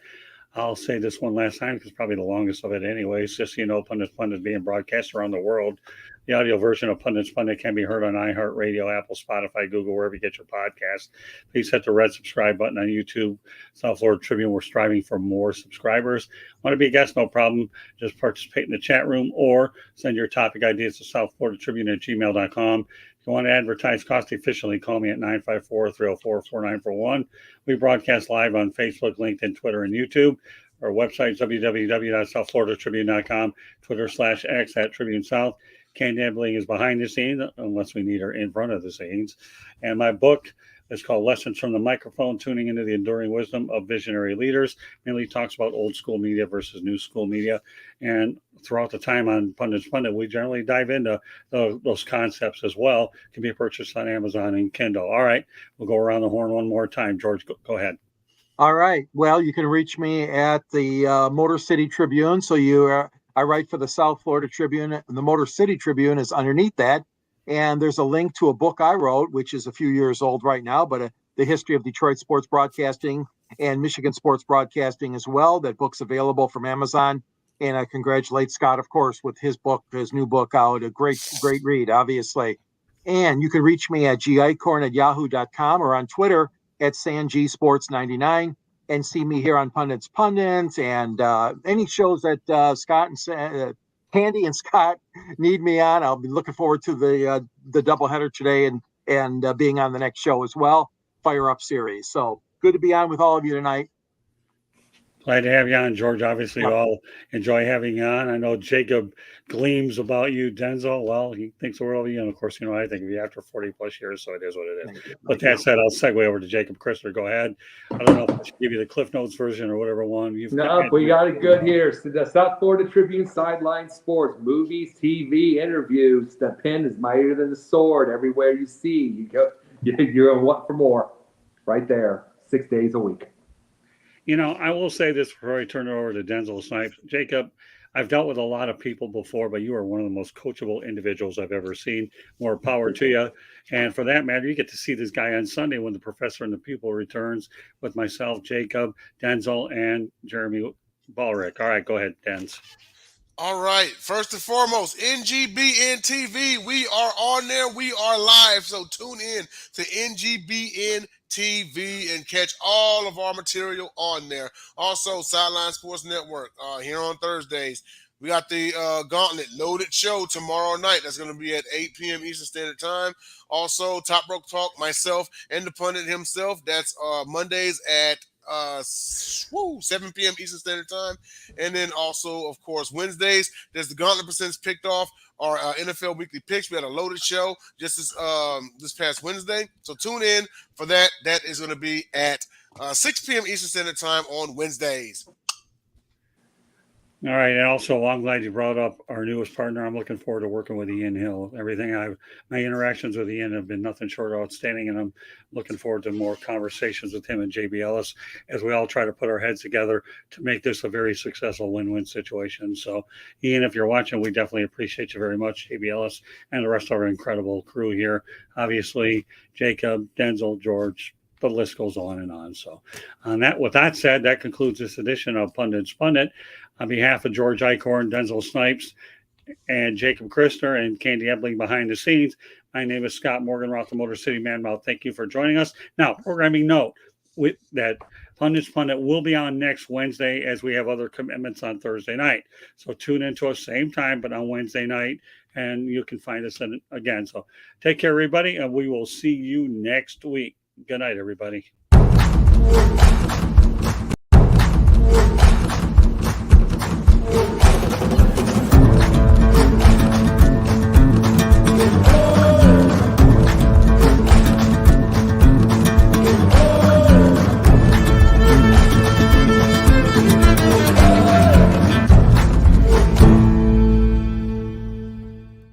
I'll say this one last time because it's probably the longest of it anyways. Just so Pundits Pundt being broadcast around the world. The audio version of Pundits Pundt can be heard on iHeartRadio, Apple, Spotify, Google, wherever you get your podcast. Please hit the red subscribe button on YouTube. South Florida Tribune, we're striving for more subscribers. Want to be a guest? No problem. Just participate in the chat room or send your topic ideas to southfloridatribune@gmail.com. If you want to advertise cost efficiently, call me at 954-304-4941. We broadcast live on Facebook, LinkedIn, Twitter, and YouTube. Our website is www.southfloridatribune.com, Twitter/X @TribuneSouth. Candy Ebling is behind the scenes, unless we need her in front of the scenes. And my book is called Lessons from the Microphone, Tuning into the Enduring Wisdom of Visionary Leaders. Mainly talks about old school media versus new school media. And throughout the time on Pundits Pundt, we generally dive into those concepts as well. Can be purchased on Amazon and Kindle. All right, we'll go around the horn one more time. George, go ahead. All right. Well, you can reach me at the Motor City Tribune. So I write for the South Florida Tribune, and the Motor City Tribune is underneath that. And there's a link to a book I wrote, which is a few years old right now, but the history of Detroit sports broadcasting and Michigan sports broadcasting as well. That book's available from Amazon. And I congratulate Scott, of course, with his new book out. A great read, obviously. And you can reach me at gicorn@yahoo.com or on Twitter at SanGSports99. And see me here on Pundits Pundits and any shows that Scott and Candy and Scott need me on. I'll be looking forward to the doubleheader today and being on the next show as well. Fire Up series. So good to be on with all of you tonight. Glad to have you on, George. Obviously, we all enjoy having you on. I know Jacob gleams about you, Denzel. Well, he thinks the world of you. And, of course, I think of you after 40-plus years, so it is what it is. But that said, I'll segue over to Jacob Chrysler. Go ahead. I don't know if I should give you the Cliff Notes version or whatever one. We got it good here. So the South Florida Tribune Sideline Sports, movies, TV, interviews. The pen is mightier than the sword. Everywhere you see, you're what for more. Right there, 6 days a week. I will say this before I turn it over to Denzel Snipes. Jacob, I've dealt with a lot of people before, but you are one of the most coachable individuals I've ever seen. More power to you. And for that matter, you get to see this guy on Sunday when the professor and the pupil returns with myself, Jacob, Denzel, and Jeremy Ballrick. All right, go ahead, Denz. All right. First and foremost, NGBN TV. We are on there. We are live. So tune in to NGBN TV and catch all of our material on there. Also, Sideline Sports Network here on Thursdays. We got the Gauntlet Loaded Show tomorrow night. That's going to be at 8 p.m. Eastern Standard Time. Also, Top Rope Talk, myself, and the Pundit himself. That's Mondays at 7 p.m. Eastern Standard Time. And then also, of course, Wednesdays, there's the Gauntlet Percents picked off our NFL Weekly Picks. We had a loaded show just this past Wednesday. So tune in for that. That is going to be at 6 p.m. Eastern Standard Time on Wednesdays. All right, and also I'm glad you brought up our newest partner. I'm looking forward to working with Ian Hill. My interactions with Ian have been nothing short of outstanding, and I'm looking forward to more conversations with him and JB Ellis as we all try to put our heads together to make this a very successful win-win situation. So, Ian, if you're watching, we definitely appreciate you very much, JB Ellis, and the rest of our incredible crew here. Obviously, Jacob, Denzel, George. The list goes on and on. So, with that said, that concludes this edition of Pundits Pundit. On behalf of George Eichhorn, Denzel Snipes, and Jacob Christner, and Candy Ebling behind the scenes, my name is Scott Morganroth, the Motor City Man. Thank you for joining us. Now, programming note that Pundits Pundit will be on next Wednesday as we have other commitments on Thursday night. So tune in to us same time, but on Wednesday night, and you can find us again. So take care, everybody, and we will see you next week. Good night, everybody.